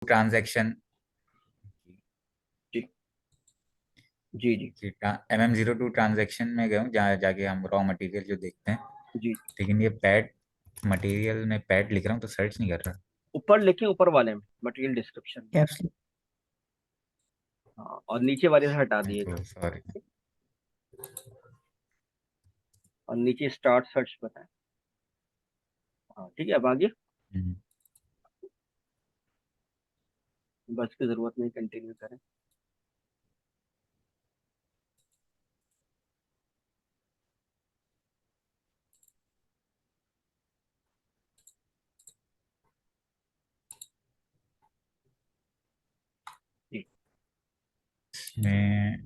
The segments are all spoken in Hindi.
ट्रांजैक्शन जी जी जी MM02 ट्रांजैक्शन में गए हूँ, जहाँ जाके हम रॉ मटेरियल जो देखते हैं। जी। लेकिन ये पैड मटेरियल में पैड लिख रहा हूँ तो सर्च नहीं कर रहा। ऊपर लिखे, ऊपर वाले में मटेरियल डिस्क्रिप्शन। कैप्स। हाँ, और नीचे वाले से हटा मैं दिएगा। तो सॉरी। और नीचे स्टार्ट सर्च बताएं। हाँ ठीक है, अब आगे। बस की जरूरत नहीं, कंटिन्यू करें। जी। मैं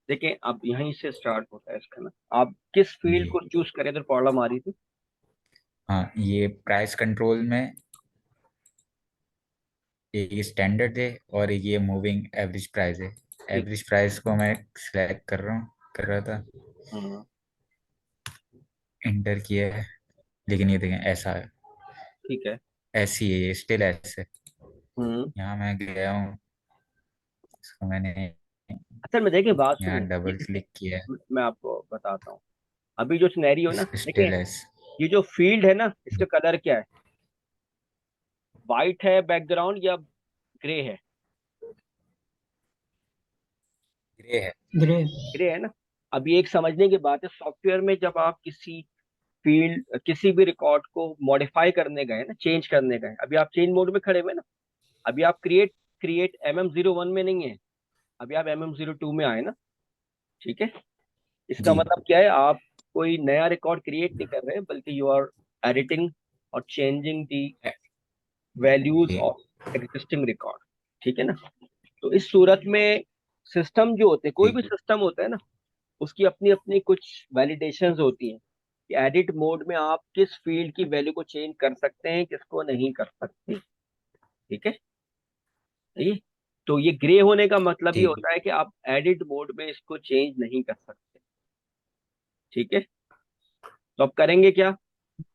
देखिए, अब यहीं से स्टार्ट होता है इसका ना। आप किस फील्ड जी को चूज करें तो प्रॉब्लम आ रही थी? हाँ, ये प्राइस कंट्रोल में एक स्टैंडर्ड है और एक ये मूविंग एवरेज प्राइस है। ठीक। एवरेज प्राइस को मैं सिलेक्ट कर रहा था, हाँ इंटर किया है। लेकिन ये देखें ऐसा है, ठीक है। ऐसी है, ये स्टिल ऐसे। हम्म। यहाँ मैं गया हूँ, इसको मैंने असल में देखिए, बात यहाँ सुनिए, डबल क्लिक किया मैं आपको बताता हूँ। अभी जो सिनेरियो है ना, है, देखिए, स्टिल ऐसे। ये जो फील्ड है ना, इसका कलर क्या है? वाइट है बैकग्राउंड या ग्रे है? ग्रे है। ग्रे। ग्रे है ना। अब ये एक समझने की बात है, सॉफ्टवेयर में जब आप किसी फील्ड, किसी भी रिकॉर्ड को मॉडिफाई करने गए ना, चेंज करने गए, अभी आप चेंज मोड में खड़े हुए ना। अभी आप क्रिएट क्रिएट MM01 में नहीं है, अभी आप MM02 में आए ना। ठीक है। इसका जी मतलब क्या है? आप कोई नया रिकॉर्ड क्रिएट नहीं कर रहे हैं, बल्कि यू आर एडिटिंग और चेंजिंग दी वैल्यूज जी ऑफ एग्जिस्टिंग रिकॉर्ड। ठीक है ना। तो इस सूरत में सिस्टम जो होते हैं, कोई जी भी सिस्टम होता है ना, उसकी अपनी अपनी कुछ वैलिडेशंस होती हैं कि एडिट मोड में आप किस फील्ड की वैल्यू को चेंज कर सकते हैं, किसको नहीं कर सकते। ठीक है। ये तो ये ग्रे होने का मतलब ये जी होता है कि आप एडिट मोड में इसको चेंज नहीं कर सकते। ठीक है। तो अब करेंगे क्या?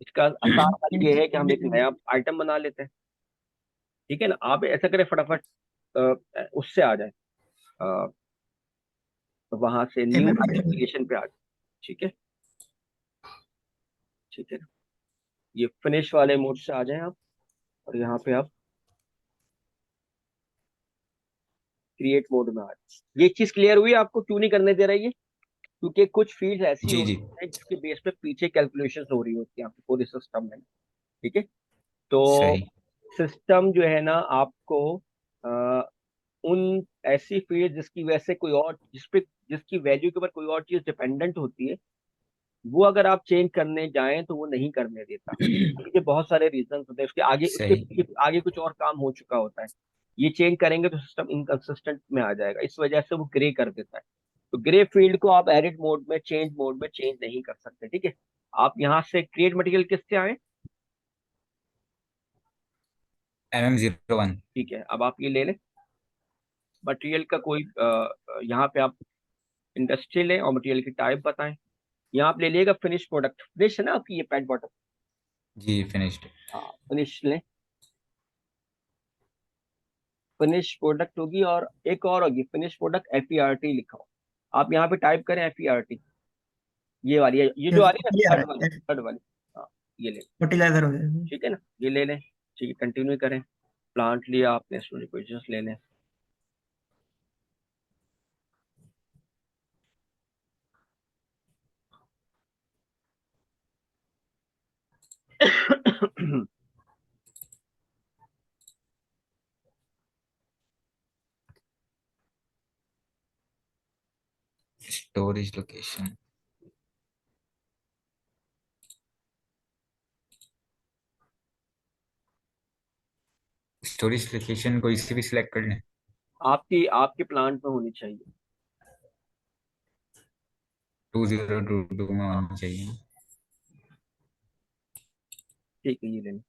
इसका आसान हल ये है कि हम एक नया आइटम बना लेते हैं। ठीक है ना। आप ऐसा करें, फटाफट उससे आ जाए, वहां से न्यू एमएम एप्लीकेशन पे आ जाए। ठीक है। ठीक है ना। ये फिनिश वाले मोड से आ जाए आप, और यहाँ पे आप क्रिएट मोड में आ जाए। ये चीज क्लियर हुई आपको? क्यों नहीं करने दे रही है? क्योंकि कुछ फील्ड ऐसी जी जी। होती है जिसके बेस पे पीछे कैलकुलेशन हो रही होती है आपके पूरे सिस्टम में। ठीक है। तो सही। सिस्टम जो है ना, आपको अ, उन ऐसी फील्ड जिसकी वजह से कोई और, जिसकी वैल्यू के ऊपर कोई और चीज डिपेंडेंट होती है, वो अगर आप चेंज करने जाएं तो वो नहीं करने देता। इसके बहुत सारे रीजन होते हैं, उसके आगे, उसके सही। पीछे आगे कुछ और काम हो चुका होता है। ये चेंज करेंगे तो सिस्टम इनकंसिस्टेंट में आ जाएगा, इस वजह से वो ग्रे कर देता है। तो ग्रे फील्ड को आप एडिट मोड में, चेंज मोड में चेंज नहीं कर सकते। ठीक है। आप यहाँ से क्रिएट मटेरियल किससे आए? MM01। ठीक है, अब आप ये ले लें मटेरियल का कोई यहाँ पे आप इंडस्ट्री लें और मटेरियल की टाइप बताएं। यहाँ आप ले लीजिएगा फिनिश प्रोडक्ट। फिनिश है ना आपकी ये पेट बॉटल? जी फिनिश्ड। हाँ, फिनिश लें। फिनिश प्रोडक्ट होगी, और एक और होगी फिनिश प्रोडक्ट FERT लिखा हो। आप यहाँ पे टाइप करें FERT। ये वाली है, ये जो आ रही है ना, आ थर्ड रहा वाली, है। थर्ड वाली। हाँ, ये ले। फर्टिलाइजर हो जाएगा। ठीक है ना, ये ले लें। ठीक है, कंटिन्यू करें। प्लांट लिया आपने, स्टोरी पोजिशन ले लें। Storage location. स्टोरेज लोकेशन कोई सी भी सिलेक्ट कर लें। आपकी आपके प्लांट में होनी चाहिए। 2022 में हाँ, होना चाहिए। ठीक है, ये ले लें।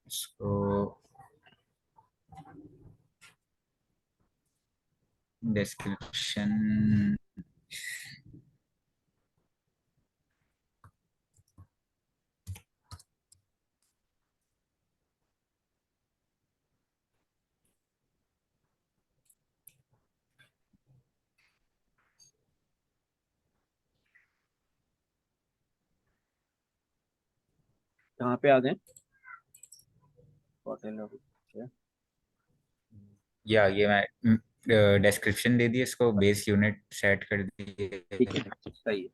इसको डिस्क्रिप्शन कहाँ पे आ गए? होटल। या ये मैं डिस्क्रिप्शन दे दी इसको, बेस यूनिट सेट कर ठीक दिए। है, सही है।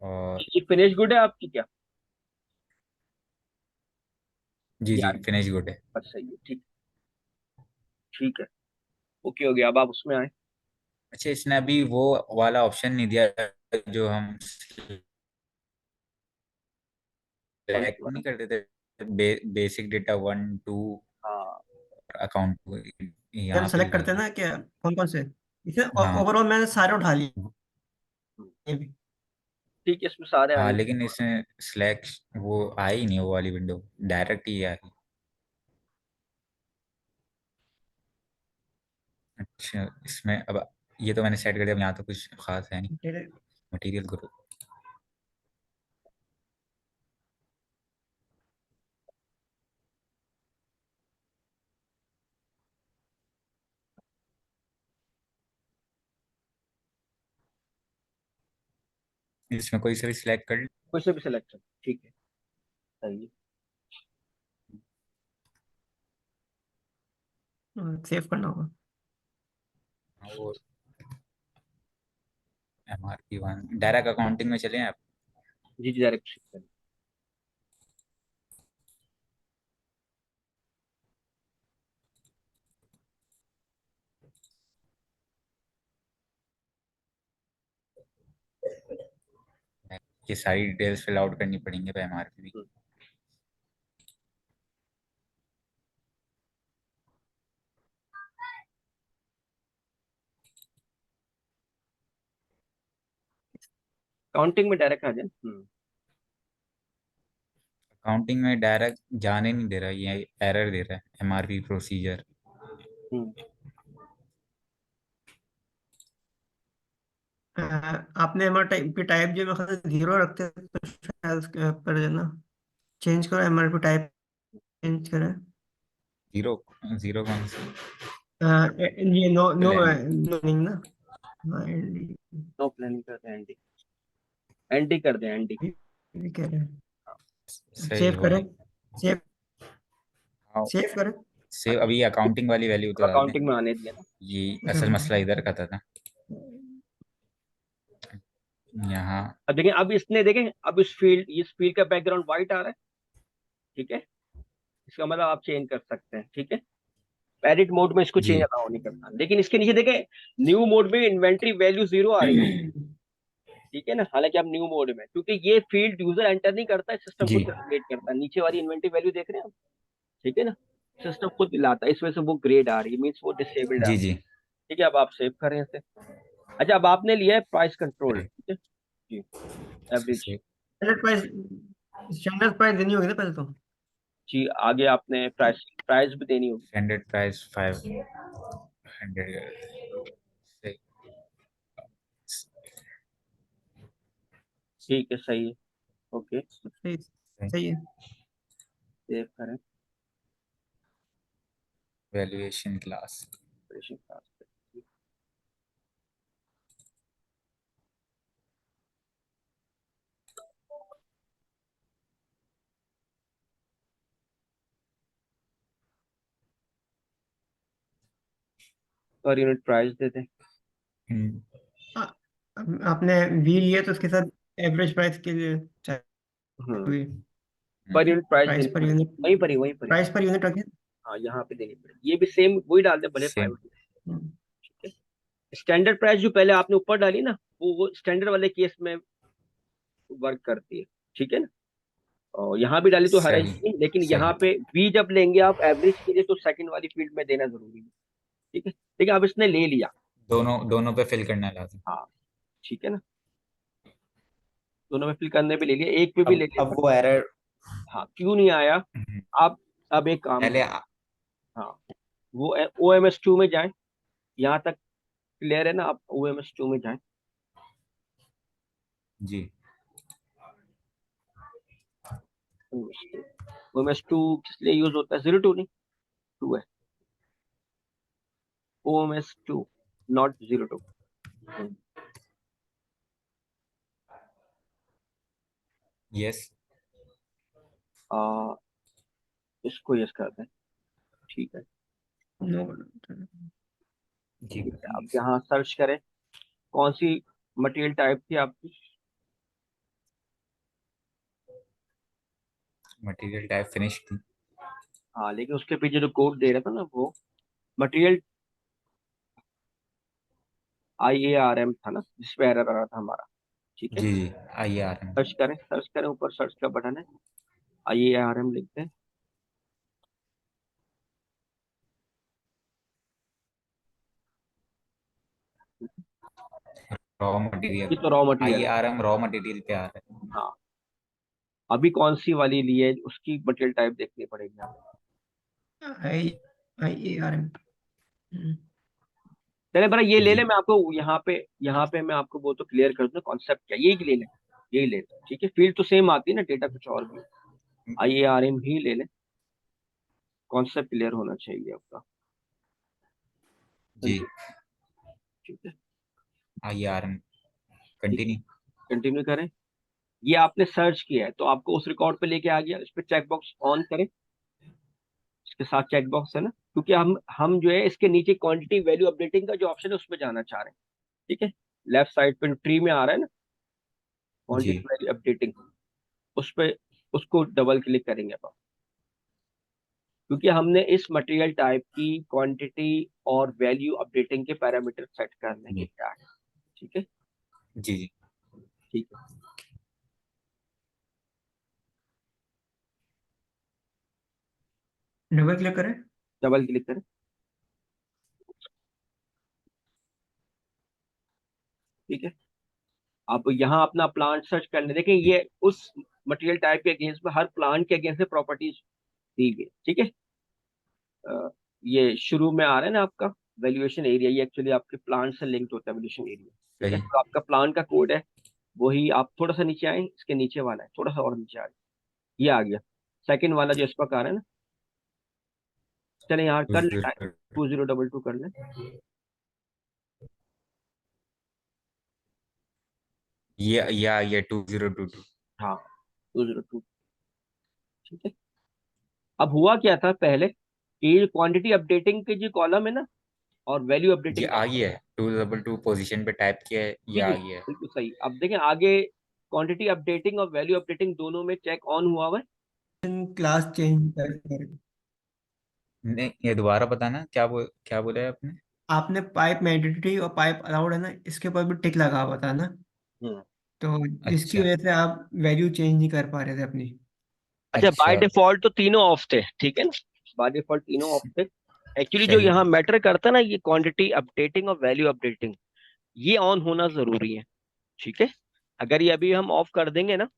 और ये फिनिश गुड है आपकी क्या? जी जी, यार फिनिश गुड है। बस सही है, ठीक। ठीक है, ओके हो गया। अब आप उसमें आए। अच्छा, इसने अभी वो वाला ऑप्शन नहीं दिया जो हम कौन ट्रैक सी नहीं वाला? करते थे, बेसिक डेटा 1 2, हाँ। अकाउंट हम यहाँ पे सेलेक्ट भी करते कर हैं लो। ना क्या, कौन कौन से। इसे हाँ ओवरऑल मैंने सारे उठा लिए हम्म, भी। ठीक है, इसमें सारे हाँ, आने। लेकिन इसमें स्लैक वो आई नहीं, वो वाली विंडो डायरेक्ट ही आई। अच्छा, इसमें अब ये तो मैंने सेट कर दिया, अब यहाँ तो कुछ खास है नहीं। मटेरियल ग्रुप, इसमें कोई सा भी सिलेक्ट कर कोई से भी सिलेक्ट कर, ठीक है, सही है। सेव करना होगा। लो। वो MRP 1 डायरेक्ट अकाउंटिंग में चले आप। जी जी, डायरेक्ट शिफ्ट कर। ये सारी डिटेल्स फिल आउट करनी पड़ेंगे पे MRP भी। काउंटिंग में डायरेक्ट आ जाए। अकाउंटिंग में डायरेक्ट जाने नहीं दे रहा, ये एरर दे रहा है MRP प्रोसीजर। हम्म। आपने एमआर टाइप की टाइप जो मैं 0 रखते हैं तो शायद उसके पर जो ना चेंज करो, एमआर पी टाइप चेंज करें। जीरो, जीरो कौन सा? ये नो नो प्लान। नो नहीं ना। हाँ, एनडी नो प्लानिंग करते हैं, एनडी। एनडी कर दें, एनडी। भी कह रहे हैं। सही सेव करें, वही। सेव हाँ, सेव करें। सेव अभी अकाउंटिंग वाली वैल्यू अब तो डाल दें। अकाउंटिंग में आने दिया ना। ये असल मसला इधर का था ना, यहाँ। अब देखें, अब इसने देखें, अब इस फील्ड का बैकग्राउंड व्हाइट आ रहा है। ठीक है, इसका मतलब आप चेंज कर सकते हैं। ठीक है, एडिट मोड में इसको चेंज जी अलाउ नहीं करना, लेकिन इसके नीचे देखें, न्यू मोड में इन्वेंट्री वैल्यू 0 आ रही है। ठीक है ना, हालांकि आप न्यू मोड में, क्योंकि ये फील्ड यूजर एंटर नहीं करता है, सिस्टम खुद जी कैलकुलेट करता है। नीचे वाली इन्वेंट्री वैल्यू देख रहे हैं आप? ठीक है ना, सिस्टम खुद दिलाता है, इस वजह से वो ग्रेड आ रही है, मीन्स वो डिसेबल्ड आ जी रही जी। है। ठीक है, अब आप सेव करें इसे। अच्छा, अब आपने लिया है प्राइस कंट्रोल। सही। ठीक है जी, average. Standard price, standard price देनी होगी ना पहले तो। जी, आगे आपने प्राइस प्राइस भी देनी होगी। Standard price 500। सही। ठीक है, सही है, ओके। सही, सही। सही है। सेव करें। Valuation class. ऑपरेशन क्लास पे। पर यूनिट प्राइस दे दें। आ- आपने वी लिया तो उसके साथ एवरेज प्राइस के लिए हम्म, चाहिए। पर यूनिट प्राइस प्राइस देनी पर पड़ेगी, यूनिट, वहीं पर ही। प्राइस पर यूनिट रखें। हाँ, यहाँ पे देनी पड़ेगी, ये भी सेम वही डाल दे, भले सेम। 500। ठीक है, स्टैंडर्ड प्राइस जो पहले आपने ऊपर डाली ना, वो स्टैंडर्ड वाले केस में वर्क करती है। ठीक है ना, और यहाँ भी डाली तो हर सही नहीं, लेकिन यहाँ सही। पे वी जब लेंगे आप एवरेज के लिए, तो सेकंड वाली फील्ड में देना जरूरी है। ठीक है, लेकिन अब इसने ले लिया। दोनों दोनों पे फिल करना लाजम। हाँ, ठीक है ना, दोनों में फिल करने पे ले लिया, एक पे भी ले अब लिया। वो एरर हाँ, क्यों नहीं आया? आप अब एक काम पहले करें। हाँ, वो OMS2 में जाएं। यहाँ तक क्लियर है ना? आप OMS2 में जाएं। जी। OMS2 किस लिए यूज होता है? 02 नहीं, 2 है। OMS2, not 02। यस। आ, इसको यस कर दें, ठीक है। नो। जी ठीक है, अब यहाँ सर्च करें, कौन सी मटेरियल टाइप थी आपकी? मटेरियल टाइप फिनिश थी। हाँ, लेकिन उसके पीछे जो कोड दे रहा था ना, वो मटेरियल IARM था ना, जिसपे एरर आ रहा था हमारा। ठीक है, जी जी, आइए आ रहे सर्च हैं। करें, सर्च करें, ऊपर सर्च का बटन है, IARM लिखते हैं। रॉ ये मटेरियल, तो रॉ मटेरियल आइए है। आ रहा है, रॉ मटेरियल पे आ रहा है। हाँ, अभी कौन सी वाली ली है उसकी मटेरियल टाइप देखनी पड़ेगी आप। आई IARM। चले बड़ा ये ले जी ले, मैं आपको यहाँ पे मैं आपको वो तो क्लियर कर दूँ कॉन्सेप्ट क्या, यही ले लें, यही ले लें। ठीक है, फील्ड तो सेम आती है ना, डेटा कुछ और भी, IARM ही ले लें, कॉन्सेप्ट क्लियर होना चाहिए आपका। जी, ठीक है, आइए आ रहे हैं, ठीक है, कंटिन्यू। कंटिन्यू करें। ये आपने सर्च किया है तो आपको उस रिकॉर्ड पे लेके आ गया, इस पे चेक बॉक्स ऑन करें, इसके साथ चेक बॉक्स है ना, क्योंकि हम जो है इसके नीचे क्वांटिटी वैल्यू अपडेटिंग का जो ऑप्शन है उस पे जाना चाह रहे हैं। ठीक है, लेफ्ट साइड पे ट्री में आ रहा है ना, जी क्वांटिटी वैल्यू अपडेटिंग, उस पे, उसको डबल क्लिक करेंगे आप, क्योंकि हमने इस मटेरियल टाइप की क्वांटिटी और वैल्यू अपडेटिंग के पैरामीटर सेट करने के जी क्या है। ठीक है, जी जी। ठीक है, डबल क्लिक करें। डबल क्लिक करें। ठीक है, आप यहाँ अपना प्लांट सर्च कर ले, देखें ये उस मटेरियल टाइप के अगेंस्ट में, हर प्लांट के अगेंस्ट में प्रॉपर्टीज दी गई। ठीक है, अ, ये शुरू में आ रहा है ना आपका वैल्यूएशन एरिया, ये एक्चुअली आपके प्लांट से लिंक्ड होता है वैल्यूएशन एरिया। ठीक है, सही। तो आपका प्लांट का कोड है वही, आप थोड़ा सा नीचे आए, इसके नीचे वाला है, थोड़ा सा और नीचे आ गया, ये आ गया सेकंड वाला जो इस पर आ रहा है ना। चले यहाँ कर ले, 2022 कर ले। ये आ गया 2022। हाँ, 202। ठीक है, अब हुआ क्या था पहले कि क्वांटिटी अपडेटिंग के जो कॉलम है ना, और वैल्यू ये अपडेटिंग, आ गया है 222 पोजीशन पे टाइप किया है, ये जी जी आ गया है। बिल्कुल सही। अब देखें आगे, क्वांटिटी अपडेटिंग और वैल्यू अपडेटिंग दोनों में चेक ऑन हुआ हुआ है। क्लास चेंज कर। नहीं, ये दोबारा बताना, क्या बोला है आपने? आपने पाइप मैंडेटरी और पाइप अलाउड है ना, इसके ऊपर भी टिक लगा हुआ था ना, हम्म। तो जिसकी अच्छा वजह से आप वैल्यू चेंज नहीं कर पा रहे थे अपनी। अच्छा, बाय अच्छा। डिफॉल्ट तो तीनों ऑफ थे, ठीक है ना, बाय डिफॉल्ट तीनों ऑफ थे। एक्चुअली जो सही। यहाँ मैटर करता है ना, ये क्वांटिटी अपडेटिंग और वैल्यू अपडेटिंग, ये ऑन होना जरूरी है। ठीक है, अगर ये अभी हम ऑफ कर देंगे ना,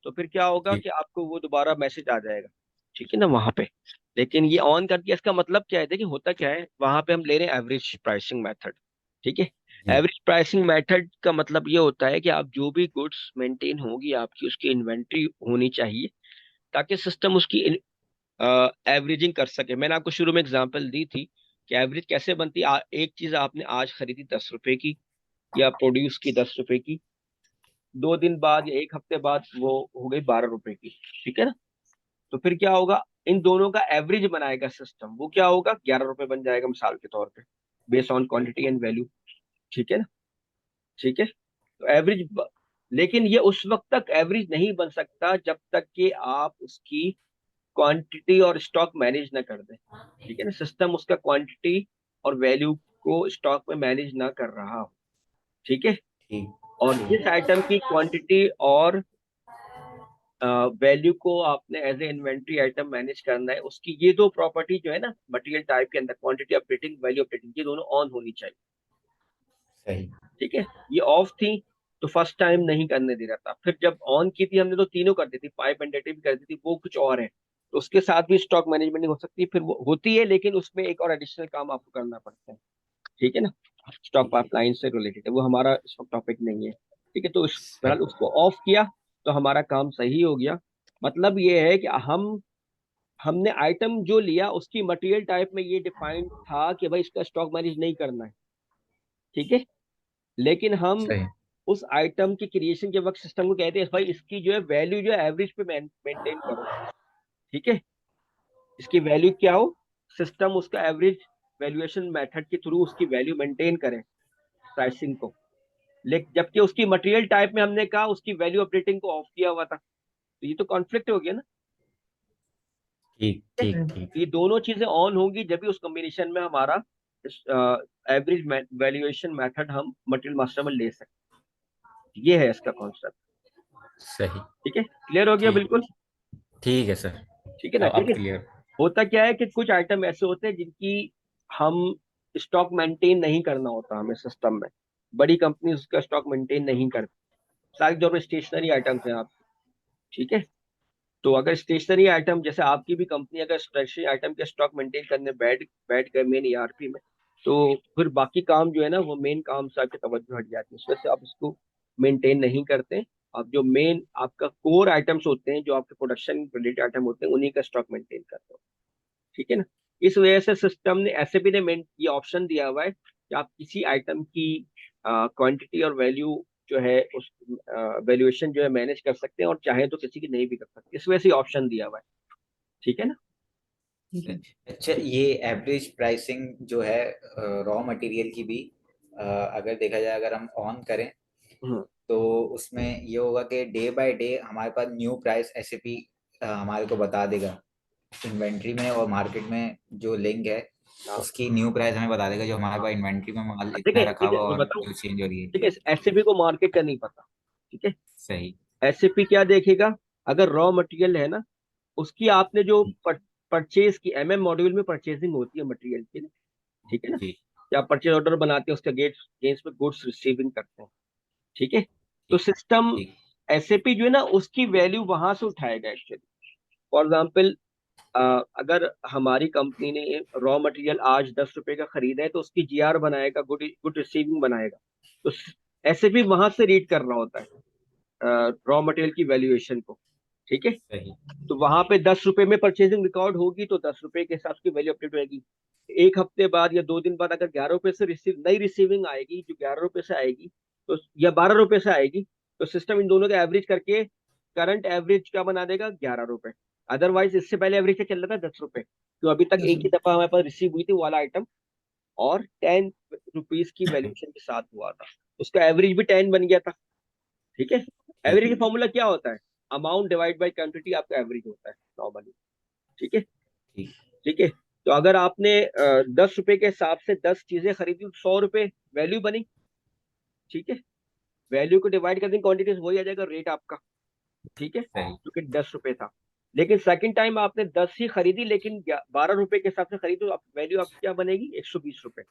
तो फिर क्या होगा जी कि आपको वो दोबारा मैसेज आ जाएगा, ठीक है ना, वहां पे। लेकिन ये ऑन कर दिया, इसका मतलब क्या है, देखिए होता क्या है, वहां पे हम ले रहे हैं एवरेज प्राइसिंग मेथड। ठीक है, जी एवरेज प्राइसिंग मेथड का मतलब ये होता है कि आप जो भी गुड्स मेंटेन होगी आपकी, उसकी इन्वेंट्री होनी चाहिए, ताकि सिस्टम उसकी एवरेजिंग कर सके। मैंने आपको शुरू में एग्जांपल दी थी कि एवरेज कैसे बनती है। एक चीज आपने आज खरीदी 10 रुपए की, या प्रोड्यूस की 10 रुपए की, 2 दिन बाद या एक हफ्ते बाद वो हो गई 12 रुपए की। ठीक है ना, तो फिर क्या होगा, इन दोनों का एवरेज बनाएगा सिस्टम, वो क्या होगा, 11 रुपए बन जाएगा मिसाल के तौर पे, based on quantity and value. ठीक है ना, ठीक है, तो लेकिन ये उस वक्त तक एवरेज नहीं बन सकता जब तक कि आप उसकी क्वांटिटी और स्टॉक मैनेज ना कर दें। ठीक है ना, सिस्टम उसका क्वांटिटी और वैल्यू को स्टॉक में मैनेज ना कर रहा हो। ठीक है, ठीक और जिस ठीक। आइटम की क्वांटिटी और वैल्यू को आपने as a inventory item manage करना है, उसकी ये दो प्रॉपर्टी जो है ना मटेरियल टाइप के अंदर, क्वांटिटी अपडेटिंग वैल्यू अपडेटिंग, ये दोनों ऑन होनी चाहिए। सही। ठीक है, ये ऑफ थी तो फर्स्ट टाइम नहीं करने दे रहा था, फिर जब ऑन की थी हमने तो तीनों कर दी थी, पाइप एंड डेटा भी कर दी थी, वो कुछ और है, तो उसके साथ भी स्टॉक मैनेजमेंट हो सकती है, फिर वो होती है, लेकिन उसमें एक और एडिशनल काम आपको करना पड़ता है। ठीक है ना, स्टॉक पाइपलाइन से रिलेटेड है, वो हमारा इस वक्त टॉपिक नहीं है। ठीक है, तो सही। फिलहाल उसको ऑफ किया तो हमारा काम सही हो गया। मतलब ये है कि हमने आइटम जो लिया उसकी मटेरियल टाइप में ये डिफाइंड था कि भाई इसका स्टॉक मैनेज नहीं करना है। ठीक है, लेकिन हम सही। उस आइटम की क्रिएशन के वक्त सिस्टम को कहते हैं भाई इसकी जो है वैल्यू जो है एवरेज पे मेंटेन करो। ठीक है, इसकी वैल्यू क्या हो, सिस्टम उसका एवरेज वैल्यूएशन मेथड के थ्रू उसकी वैल्यू मेंटेन करे प्राइसिंग को। लेकिन जबकि उसकी मटेरियल टाइप में हमने कहा उसकी वैल्यू अपडेटिंग को ऑफ किया हुआ था, तो ये तो कॉन्फ्लिक्ट हो गया ना। ठीक ठीक ठीक है? ठीक। ये दोनों चीजें ऑन होंगी जब भी उस कॉम्बिनेशन में हमारा एवरेज वैल्यूएशन मेथड हम मटेरियल मास्टर में ले सकते हैं। ये है इसका कॉन्सेप्ट। सही। ठीक है, क्लियर हो गया ठीक। बिल्कुल। ठीक है सर। ठीक है ना, अब क्योंकि क्लियर। होता क्या है कि कुछ आइटम ऐसे होते हैं जिनकी हम स्टॉक मेंटेन नहीं करना होता हमें सिस्टम में। बड़ी कंपनी उसका स्टॉक मेंटेन नहीं करती, सारी जो स्टेशनरी आइटम्स हैं आप। ठीक है, तो अगर स्टेशनरी आइटम जैसे आपकी भी कंपनी अगर स्टेशनरी आइटम के स्टॉक मेंटेन करने बैठ बैठ गए मेन ईआरपी में, तो फिर बाकी काम जो है ना वो मेन काम से आपकी तवज्जो हट जाती है, उस वजह से आप इसको मेंटेन नहीं करते। आप जो मेन आपका कोर आइटम्स होते हैं, जो आपके प्रोडक्शन रिलेटेड आइटम होते हैं, उन्हीं का स्टॉक मेंटेन करते हो। ठीक है ना, इस वजह से सिस्टम ने ऐसे भी ने ये ऑप्शन दिया हुआ है कि आप किसी आइटम की क्वांटिटी और वैल्यू जो है उस वैल्यूएशन जो है मैनेज कर सकते हैं, और चाहे तो किसी की नहीं भी कर सकते, इस वजह से ऑप्शन दिया हुआ है। ठीक है ना। ठीक है। अच्छा, ये एवरेज प्राइसिंग जो है रॉ मटेरियल की भी अगर देखा जाए, अगर हम ऑन करें हम्म। तो उसमें ये होगा कि डे बाय डे हमारे पास न्यू प्राइस एसएपी हमारे को बता देगा। इन्वेंट्री में और मार्केट में जो लिंक है हाँ, उसकी न्यू प्राइस हमें बता देगा, जो हमारे पास इन्वेंट्री में माल इतना देखिए रखा हुआ देखिए मैं और बताऊं। जो चेंज हो रही है। ठीक है, एसएपी को मार्केट का नहीं पता। ठीक है, सही। एसएपी क्या देखेगा, अगर रॉ मटेरियल है ना, उसकी आपने जो परचेज की एमएम मॉड्यूल में परचेजिंग होती है मटेरियल की ना, ठीक है ना, जी। या परचेज ऑर्डर बनाते हैं उसका गेट्स पे गुड्स रिसीविंग करते हैं। ठीक है, तो ठीक। सिस्टम ठीक। एसएपी जो है ना उसकी वैल्यू वहां से उठाएगा एक्चुअली। फॉर एग्जाम्पल, अगर हमारी कंपनी ने रॉ मटेरियल आज 10 रुपए का खरीदा है, तो उसकी जीआर बनाएगा, गुड गुड रिसीविंग बनाएगा। तो एसएपी वहां से रीड कर रहा होता है रॉ मटेरियल की वैल्यूएशन को। ठीक है, सही। तो वहां पे 10 रुपए में परचेजिंग रिकॉर्ड होगी, तो 10 रुपए के हिसाब से वैल्यू अपडेट होगी। एक हफ्ते बाद या 2 दिन बाद अगर 11 रुपए से नई रिसीविंग आएगी, जो 11 रुपए से आएगी, तो या 12 रुपए से आएगी, तो सिस्टम इन दोनों का एवरेज करके करंट एवरेज क्या बना देगा, 11 रुपए। अदरवाइज इससे पहले एवरेज क्या चल रहा था, 10 रुपए, तो अभी तक एक ही दफा हमारे पास रिसीव हुई थी वो वाला आइटम, और 10 रुपीज की वैल्यूएशन के साथ हुआ था, उसका एवरेज भी 10 बन गया था। ठीक है, ठीक। एवरेज का फॉर्मूला क्या होता है, अमाउंट डिवाइड बाय क्वांटिटी आपका एवरेज होता है नॉर्मली। ठीक है। ठीक। ठीक है, तो अगर आपने 10 रुपए के हिसाब से 10 चीजें खरीदी तो 100 रुपए वैल्यू बनी। ठीक है, वैल्यू को डिवाइड कर देंगे क्वांटिटी से, वही आ जाएगा रेट आपका। ठीक है, सही। क्योंकि 10 रुपए था। लेकिन सेकंड टाइम आपने 10 ही खरीदी, लेकिन 12 रुपए के हिसाब से खरीदी, तो आप वैल्यू आपकी क्या बनेगी, 120 रुपए।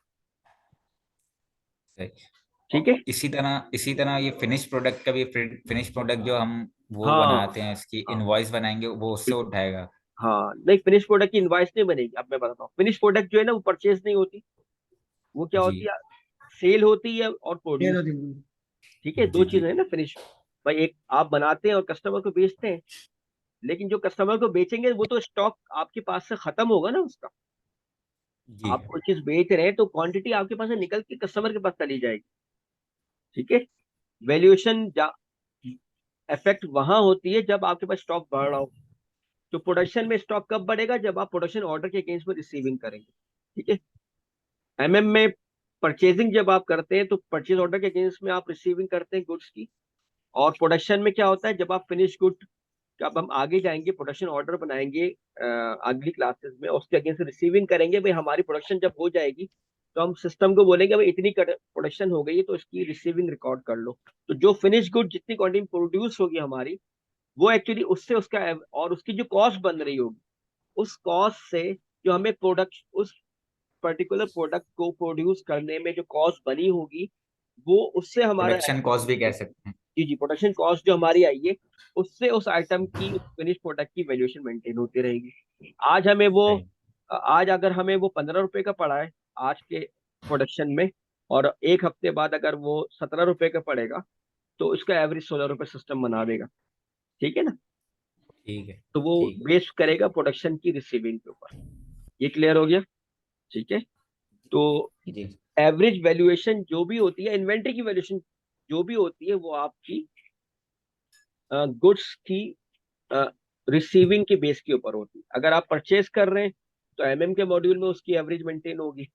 सही। ठीक है। और इसी तरह ये फिनिश प्रोडक्ट का भी, फिनिश प्रोडक्ट जो हम वो हाँ बनाते हैं इसकी हाँ इनवॉइस बनाएंगे वो उससे बिल्कुल। उठाएगा। हाँ, नहीं, फिनिश प्रोडक्ट की इनवाइस नहीं बनेगी। अब मैं बताता हूँ, फिनिश प्रोडक्ट जो है ना वो परचेज नहीं होती, वो क्या जी। होती है, सेल होती है और ये लो प्रोड्यूस। दीदी। ठीक है, दो जी। जी। चीजें हैं ना फिनिश। भाई एक आप बनाते हैं और कस्टमर को बेचते हैं, लेकिन जो कस्टमर को बेचेंगे वो तो स्टॉक आपके पास से खत्म होगा ना उसका। जी। आप कोई चीज बेच रहे हैं तो क्वांटिटी आपके पास से निकल के कस्टमर के पास चली जाएगी। ठीक है, वैल्यूएशन इफेक्ट वहां होती है जब आपके पास स्टॉक बढ़ रहा हो। तो प्रोडक्शन में स्टॉक कब बढ़ेगा, जब आप प्रोडक्शन ऑर्डर के अगेंस्ट में रिसीविंग करेंगे। ठीक है, एमएम में परचेजिंग जब आप करते हैं तो परचेज ऑर्डर के अगेंस्ट में आप रिसीविंग करते हैं गुड्स की। और प्रोडक्शन में क्या होता है, जब आप फिनिश गुड, अब हम आगे जाएंगे प्रोडक्शन ऑर्डर बनाएंगे अगली क्लासेस में, उसके अगेंस्ट रिसीविंग करेंगे। भाई हमारी प्रोडक्शन जब हो जाएगी तो हम सिस्टम को बोलेंगे भाई इतनी प्रोडक्शन हो गई है, तो इसकी रिसीविंग रिकॉर्ड कर लो। तो जो फिनिश गुड जितनी क्वांटिटी प्रोड्यूस होगी हमारी, वो एक्चुअली उससे उसका और उसकी जो कॉस्ट बन रही होगी, उस कॉस्ट से जो हमें प्रोडक्ट उस पर्टिकुलर प्रोडक्ट को प्रोड्यूस करने में जो कॉस्ट बनी होगी, वो उससे हमारा, प्रोडक्शन कॉस्ट भी कह सकते हैं। जी जी, प्रोडक्शन कॉस्ट जो हमारी आई है, उससे उस आइटम की, उस फिनिश प्रोडक्ट की वैल्यूएशन मेंटेन होती रहेगी। आज हमें वो सही। आज अगर हमें वो 15 रुपए का पड़ा है आज के प्रोडक्शन में, और एक हफ्ते बाद अगर वो 17 रुपए का पड़ेगा, तो उसका एवरेज 16 रुपए सिस्टम बना देगा। ठीक है ना, ठीक है। तो वो ठीक। बेस करेगा प्रोडक्शन की रिसीविंग के ऊपर। ये क्लियर हो गया। ठीक है, तो जी। एवरेज वैल्यूएशन जो भी होती है, इन्वेंट्री की वैल्यूएशन जो भी होती है, वो आपकी गुड्स की रिसीविंग के बेस के ऊपर होती है। अगर आप परचेज कर रहे हैं तो के मॉड्यूल में उसकी एवरेज मेंटेन होगी,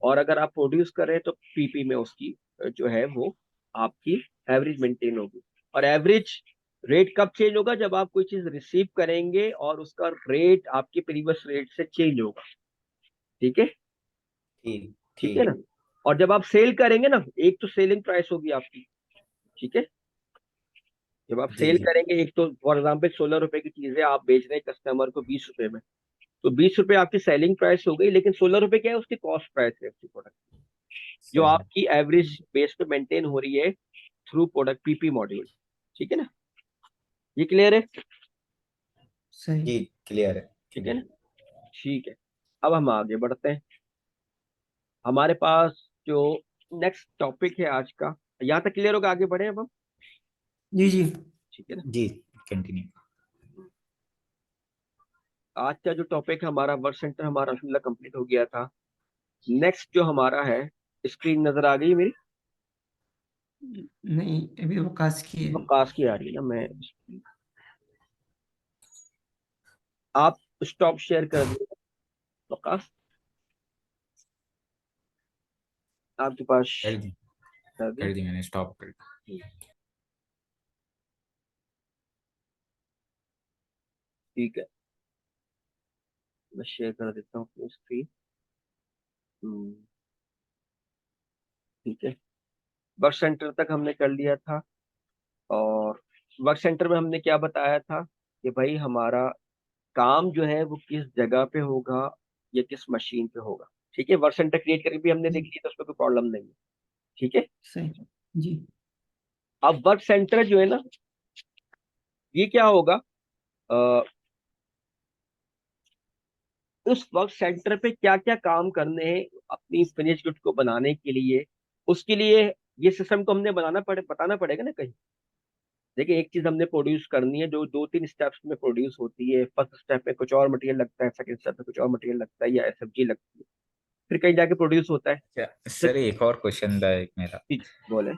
और अगर आप प्रोड्यूस कर रहे हैं तो पीपी में उसकी जो है वो आपकी एवरेज मेंटेन होगी। और एवरेज रेट कब चेंज होगा? जब आप कोई चीज रिसीव करेंगे और उसका रेट आपके प्रीवियस रेट से चेंज होगा। ठीक है? ठीक ठीक है ना? ठीक। और जब आप सेल करेंगे ना, एक तो सेलिंग प्राइस होगी आपकी। ठीक है? जब आप जी सेल जी करेंगे, एक तो फॉर एग्जाम्पल 16 रुपए की चीज है, आप बेच रहे हैं कस्टमर को 20 रुपए में, तो 20 रुपए आपकी सेलिंग प्राइस हो गई, लेकिन 16 रुपए क्या है? उसकी कॉस्ट प्राइस है उसकी प्रोडक्ट, जो सही। आपकी एवरेज बेस पे मेंटेन हो रही है थ्रू प्रोडक्ट पीपी मॉड्यूल। ठीक है ना? ये क्लियर है? सही। जी क्लियर है। ठीक है ना? क्लियर। ठीक है। अब हम आगे बढ़ते हैं। हमारे पास जो नेक्स्ट टॉपिक है आज का, यहाँ तक क्लियर होगा? आगे बढ़े अब हम। जी जी। ठीक है ना? जी कंटिन्यू। आज का जो टॉपिक है हमारा, वर्क सेंटर हमारा अलहमदुलिल्लाह कंप्लीट हो गया था। नेक्स्ट जो हमारा है, स्क्रीन नजर आ गई मेरी? नहीं, अभी वकास की है। वकास की आ रही है ना? मैं, आप स्टॉप शेयर कर दिए वकास, आपके पास कर दी। कर दी? कर दी मैंने, स्टॉप कर ठीक है, मैं शेयर कर देता हूँ अपनी स्क्रीन। ठीक है। वर्क सेंटर तक हमने कर लिया था, और वर्क सेंटर में हमने क्या बताया था कि भाई हमारा काम जो है वो किस जगह पे होगा या किस मशीन पे होगा। ठीक है? वर्क सेंटर क्रिएट करके भी हमने देख जी। लिया, तो उसमें कोई प्रॉब्लम नहीं है। ठीक है? सही। जी। अब वर्क सेंटर जो है ना, ये क्या होगा? अ, उस वर्क सेंटर पे क्या क्या काम करने हैं अपनी फिनिश गुड को बनाने के लिए, उसके लिए ये सिस्टम को हमने बताना पड़ेगा ना कहीं। देखिए, एक चीज हमने प्रोड्यूस करनी है जो 2-3 स्टेप्स में प्रोड्यूस होती है। फर्स्ट स्टेप में कुछ और मटेरियल लगता है, सेकंड स्टेप में कुछ और मटेरियल लगता है, या एसएफजी लगती है, फिर कहीं जाके प्रोड्यूस होता है। क्या तो सर? एक और क्वेश्चन था एक मेरा। ठीक, बोले।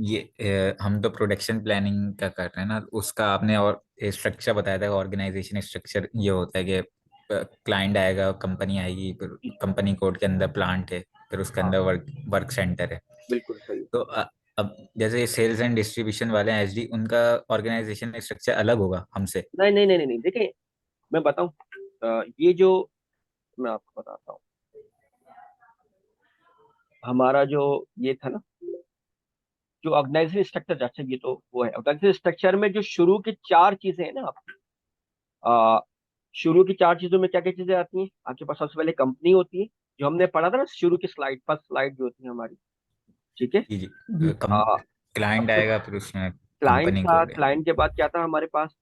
ये हम तो प्रोडक्शन प्लानिंग का कर रहे हैं ना, उसका आपने और स्ट्रक्चर बताया था, ऑर्गेनाइजेशन स्ट्रक्चर ये होता है कि क्लाइंट आएगा, कंपनी आएगी, फिर कंपनी कोड के अंदर प्लांट है, फिर उसके हाँ, अंदर वर्क वर्क सेंटर है। बिल्कुल सही। तो अब जैसे सेल्स एंड डिस्ट्रीब्यूशन वाले हैं एचडी, उनका ऑर्गेनाइजेशन स्ट्रक्चर अलग होगा हमसे? नहीं नहीं नहीं नहीं नहीं, देखिए, मैं बताऊं, ये जो, मैं आपको बताता हूँ, हमारा जो ये था ना, जो ऑर्गेनाइजेशन स्ट्रक्चर, अच्छा ये तो वो है ऑर्गेनाइजेशन स्ट्रक्चर में जो शुरू की 4 चीजें हैं ना आपकी, आ, शुरू की 4 चीजों में क्या क्या चीजें आती हैं आपके पास? सबसे पहले कंपनी होती है, जो हमने पढ़ा था ना शुरू की स्लाइड, फर्स्ट स्लाइड जो होती है हमारी। ठीक है? जी जी। जी। कम क्लाइंट सबसे आएगा, फिर उसमें क्लाइंट कंपनी था, कोड है, क्लाइंट के बाद क्या था हमारे पास?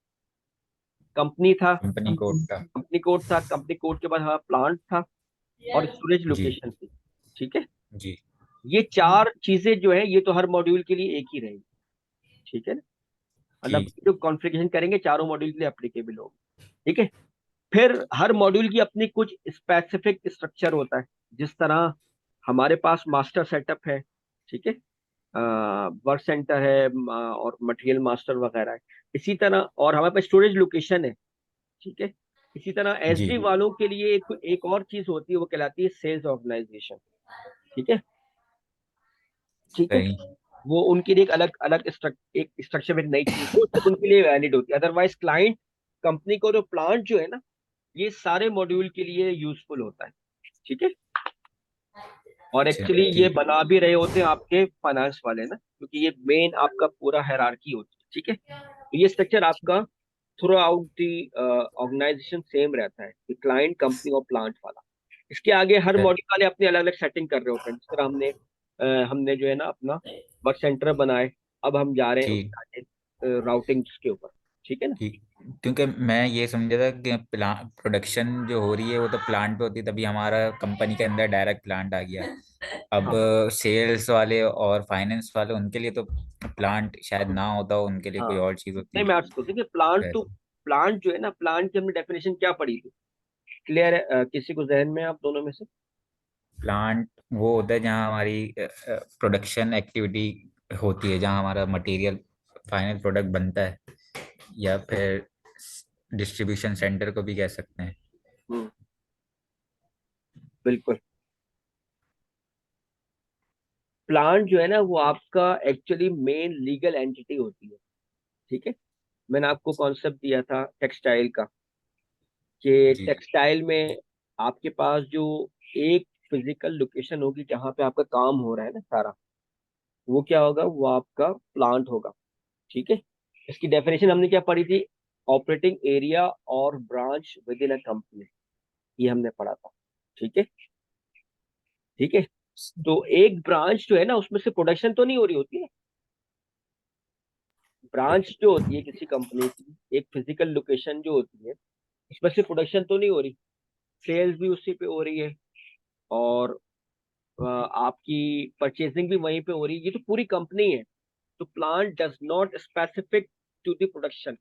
कंपनी था, कंपनी कोड का। कंपनी कोड था, कंपनी कोड के बाद हमारा प्लांट था, और स्टोरेज जी लोकेशन थी। ठीक है? जी ये 4 चीजें जो है, ये तो हर मॉड्यूल के लिए एक ही रहेगी। ठीक है ना? मतलब ठीक। जो कॉन्फ़िगरेशन करेंगे चारों मॉड्यूल के लिए एप्लीकेबल होगी। ठीक है? फिर हर मॉड्यूल की अपनी कुछ स्पेसिफिक स्ट्रक्चर होता है। जिस तरह हमारे पास मास्टर सेटअप है, ठीक है, वर्क सेंटर है, और मटेरियल मास्टर वगैरह है, इसी तरह, और हमारे पास स्टोरेज लोकेशन है। ठीक है? इसी तरह जी एसडी वालों के लिए एक और चीज होती है, वो कहलाती है सेल्स ऑर्गेनाइजेशन। ठीक है? ठीक है? सही। वो उनके लिए एक अलग अलग एक स्ट्रक्चर, एक नई चीज वो सिर्फ उनके लिए वैलिड होती है। अदरवाइज क्लाइंट, कंपनी को जो प्लांट जो है ना, ये सारे मॉड्यूल के लिए यूजफुल होता है। ठीक है? और अच्छा एक्चुअली ये ठीक। बना भी रहे होते हैं आपके फाइनेंस वाले ना, क्योंकि ये मेन आपका पूरा हायरार्की होती है। ठीक है? तो ये स्ट्रक्चर आपका throughout the organisation same रहता है, कि क्लाइंट, कंपनी और प्लांट वाला। इसके आगे हर सर मॉड्यूल वाले अपनी अलग अलग सेटिंग कर रहे होते हैं। जिस तरह हमने जो है ना अपना वर्क सेंटर बनाए, अब हम जा रहे हैं ठीक उसके आगे राउटिंग के ऊपर। ठीक है ना? ठीक। क्योंकि मैं ये समझा था कि प्रोडक्शन जो हो रही है वो तो प्लांट पे होती है, तभी हमारा कंपनी के अंदर डायरेक्ट प्लांट आ गया। अब हाँ सेल्स वाले और फाइनेंस वाले, उनके लिए तो प्लांट शायद ना होता हो, उनके लिए हाँ। कोई और चीज नहीं, होती मैं आपसे देखिए, प्लांट है। टू प्लांट जो है ना, प्लांट की हमने डेफिनेशन क्या पढ़ी थी? क्लियर है? किसी को जहन में है आप दोनों में से? प्लांट वो होता है जहाँ हमारी प्रोडक्शन एक्टिविटी होती है, जहाँ हमारा मटेरियल फाइनल प्रोडक्ट बनता है, या फिर डिस्ट्रीब्यूशन सेंटर को भी कह सकते हैं। हम्म, बिल्कुल। प्लांट जो है ना वो आपका एक्चुअली मेन लीगल एंटिटी होती है। ठीक है। मैंने आपको कॉन्सेप्ट दिया था टेक्सटाइल का, कि जी टेक्सटाइल में आपके पास जो एक फिजिकल लोकेशन होगी जहाँ पे आपका काम हो रहा है ना सारा, वो क्या होगा, वो आपका प्लांट होगा। ठीक है। इसकी डेफिनेशन हमने क्या पढ़ी थी? ऑपरेटिंग एरिया और branch with in a company, ये हमने पढ़ा था। ठीक है। ठीक है। तो एक ब्रांच जो है ना उसमें से प्रोडक्शन तो नहीं हो रही होती है। ब्रांच जो होती है किसी कंपनी की, एक फिजिकल लोकेशन जो होती है, उसमें से प्रोडक्शन तो नहीं हो रही, सेल्स भी उसी पे हो रही है, और आपकी परचेसिंग भी वहीं पे हो रही है, ये तो पूरी कंपनी है। तो plant does not specific to the production.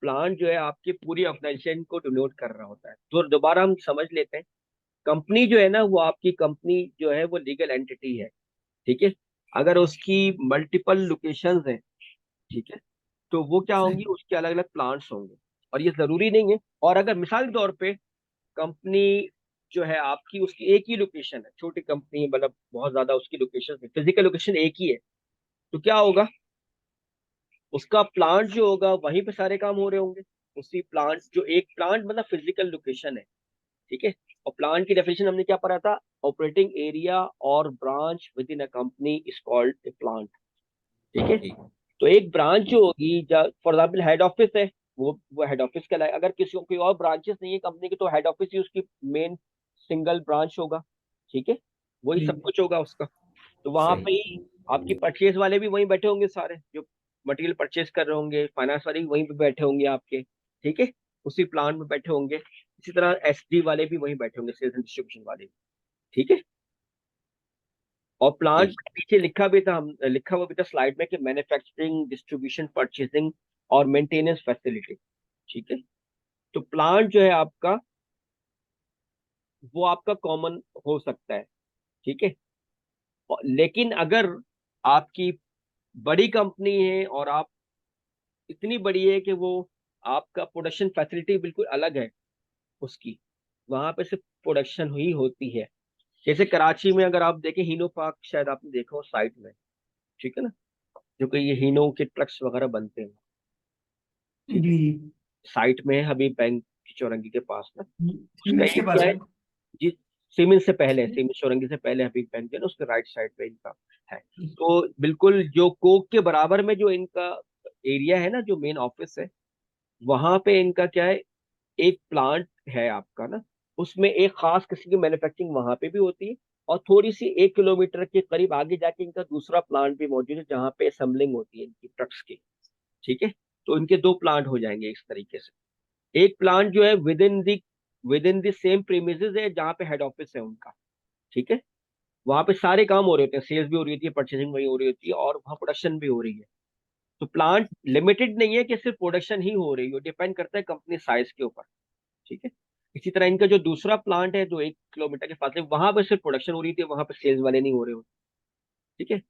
Plant जो है आपकी पूरी ऑर्गेनाइजेशन को डिनोट कर रहा होता है। तो दोबारा हम समझ लेते हैं, कंपनी जो है ना वो आपकी कंपनी जो है वो लीगल एंटिटी है। ठीक है। अगर उसकी मल्टीपल लोकेशंस हैं, ठीक है, तो वो क्या होंगी, सही। उसके अलग अलग प्लांट्स होंगे। और ये जरूरी नहीं है। और अगर मिसाल के तौर पे कंपनी जो है आपकी, उसकी एक ही लोकेशन है, छोटी कंपनी है, मतलब बहुत ज्यादा उसकी लोकेशन, फिजिकल लोकेशन एक ही है, तो क्या होगा, उसका प्लांट जो होगा वहीं पे सारे काम हो रहे होंगे। उसी प्लांट, जो एक प्लांट मतलब फिजिकल लोकेशन है। ठीक है। और प्लांट की डेफिनेशन हमने क्या पढ़ा था? ऑपरेटिंग एरिया और branch with in a company is called a plant. ठीक है। जी तो एक ब्रांच जो होगी, फॉर एग्जाम्पल हेड ऑफिस है, वो हेड ऑफिस कहलाए। अगर किसी कोई और ब्रांचेस नहीं है कंपनी की, तो हेड ऑफिस ही उसकी मेन सिंगल ब्रांच होगा। ठीक है। वही सब जी। कुछ होगा उसका। तो वहां पे सही। ही आपकी परचेज वाले भी वहीं बैठे होंगे सारे, जो मटेरियल परचेज कर रहे होंगे, फाइनेंस वाले भी वहीं पे बैठे होंगे आपके। ठीक है। उसी प्लांट में बैठे होंगे। इसी तरह एसडी वाले भी वहीं बैठे होंगे, सेल्स एंड डिस्ट्रीब्यूशन वाले भी। ठीक है। और प्लांट ठीक। पीछे लिखा हुआ भी था स्लाइड में, कि मैन्युफैक्चरिंग, डिस्ट्रीब्यूशन, परचेजिंग और मेंटेनेंस फैसिलिटी। ठीक है। तो प्लांट जो है आपका, वो आपका कॉमन हो सकता है। ठीक है। लेकिन अगर आपकी बड़ी कंपनी है और आप, इतनी बड़ी है कि वो, आपका प्रोडक्शन फैसिलिटी बिल्कुल अलग है उसकी, वहां पे सिर्फ प्रोडक्शन ही होती है। जैसे कराची में अगर आप देखें, हीनो पार्क शायद आपने देखा हो साइट में। ठीक है ना, जो कि ये हीनो के ट्रक्स वगैरह बनते हैं। जी ठीक है। जी। साइट में है हबीब बैंक की चौरंगी के पास ना। उसका सीमेंट्स के एक पास क्या है। है जी, सीमेंट से पहले, सीमेंट चौरंगी से पहले हबीब बैंक है ना, उसके राइट साइड पे इनका है। तो बिल्कुल जो कोक के बराबर में जो इनका एरिया है ना, जो मेन ऑफिस है, वहां पे इनका क्या है, एक प्लांट है आपका ना, उसमें एक खास किस्म की मैन्युफैक्चरिंग वहां पे भी होती है। और थोड़ी सी 1 किलोमीटर के करीब आगे जाके इनका दूसरा प्लांट भी मौजूद है, जहाँ पे असेंबलिंग होती है इनकी ट्रक्स की। ठीक है। तो इनके दो प्लांट हो जाएंगे इस तरीके से। एक प्लांट जो है with in the same premises है, जहाँ पे हेड ऑफिस है उनका। ठीक है। वहां पे सारे काम हो रहे होते हैं, सेल्स भी हो रही होती है, परचेसिंग वही हो रही होती है, और वहाँ प्रोडक्शन भी हो रही है। तो प्लांट लिमिटेड नहीं है कि सिर्फ प्रोडक्शन ही हो रही हो, डिपेंड करता है कंपनी साइज के ऊपर। ठीक है। इसी तरह इनका जो दूसरा प्लांट है, जो 1 किलोमीटर के फासले, वहां पे सिर्फ प्रोडक्शन हो रही थी, वहां पे सेल्स वाले नहीं हो रहे होते। ठीक है।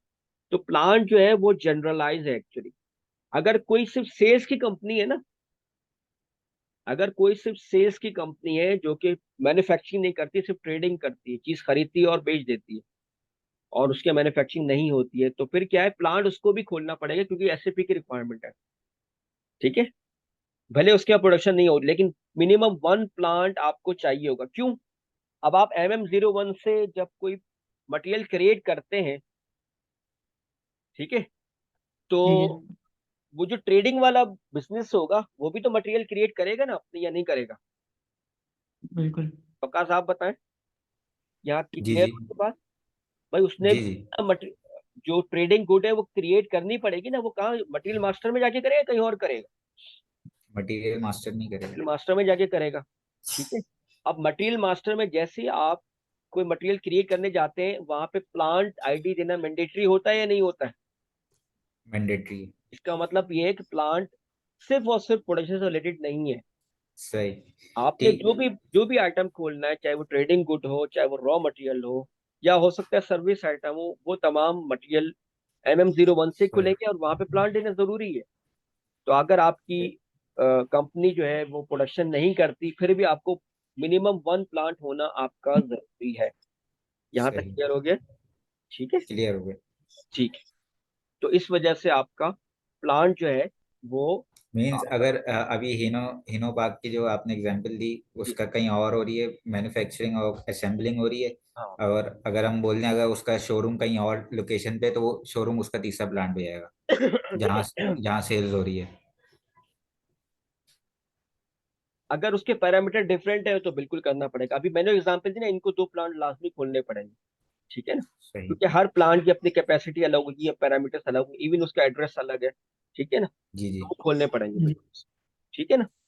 तो प्लांट जो है वो जनरलाइज है एक्चुअली। अगर कोई सिर्फ सेल्स की कंपनी है ना, अगर कोई सिर्फ सेल्स की कंपनी है जो कि मैन्युफैक्चरिंग नहीं करती, सिर्फ ट्रेडिंग करती है, चीज खरीदती है और बेच देती है, और उसके मैन्युफैक्चरिंग नहीं होती है, तो फिर क्या है, प्लांट उसको भी खोलना पड़ेगा, क्योंकि एसएपी की रिक्वायरमेंट है। ठीक है। भले उसके यहाँ प्रोडक्शन नहीं हो, लेकिन मिनिमम वन प्लांट आपको चाहिए होगा। क्यों? अब आप MM01 से जब कोई मटेरियल क्रिएट करते हैं, ठीक है, तो ठीक है। वो जो ट्रेडिंग वाला बिजनेस होगा, वो भी तो मटेरियल क्रिएट करेगा ना अपने, या नहीं करेगा? बिल्कुल। पक्का साहब बताएं, यहाँ की जी क्लियर जी। आपके पास? भाई उसने जी जी। जो ट्रेडिंग गुड है वो क्रिएट करनी पड़ेगी ना, वो कहाँ मटेरियल मास्टर में जाके करेगा, कहीं और करेगा? मटेरियल मास्टर नहीं करेगा। मटेरियल मास्टर में जाके करेगा। ठीक है। अब मटेरियल मास्टर में जैसे ही आप कोई मटेरियल क्रिएट करने जाते हैं, वहां पे प्लांट आईडी देना मैंडेटरी होता है या नहीं होता है? मैंडेटरी। इसका मतलब ये है कि प्लांट सिर्फ और सिर्फ प्रोडक्शन से रिलेटेड नहीं है। सही। आपने ठीक। जो भी आइटम खोलना है, चाहे वो ट्रेडिंग गुड हो, चाहे वो रॉ मटेरियल हो, या हो सकता है सर्विस आइटम हो, वो तमाम मटेरियल MM01 से सही। खुलेंगे, और वहां पे प्लांट देना जरूरी है। तो अगर आपकी कंपनी जो है वो प्रोडक्शन नहीं करती, फिर भी आपको मिनिमम 1 प्लांट होना आपका जरूरी है। यहाँ तक सही। क्लियर हो गया? ठीक है। क्लियर हो गया। ठीक है। तो इस वजह से आपका प्लांट जो है वो मीन्स आपका, अगर अभी हिनो पार्क की जो आपने एग्जांपल दी, जी, उसका कहीं और हो रही है, मैन्युफैक्चरिंग और असेंबलिंग हो रही है, हाँ। और अगर हम बोल दें अगर उसका शोरूम कहीं और लोकेशन पे, तो वो शोरूम उसका तीसरा प्लांट हो जाएगा जहाँ देखिए, जहाँ सेल्स हो रही है। अगर उसके पैरामीटर डिफरेंट है तो बिल्कुल करना पड़ेगा। अभी मैंने एग्जांपल दी ना, इनको 2 प्लांट लाजमी खोलने पड़ेंगे। ठीक है ना? सही। क्योंकि हर प्लांट की अपनी कैपेसिटी अलग होगी, पैरामीटर्स अलग होंगे, इवन उसका एड्रेस अलग है। ठीक है ना? जी जी। तो वो खोलने पड़ेंगे जी। बिल्कुल। ठीक है ना?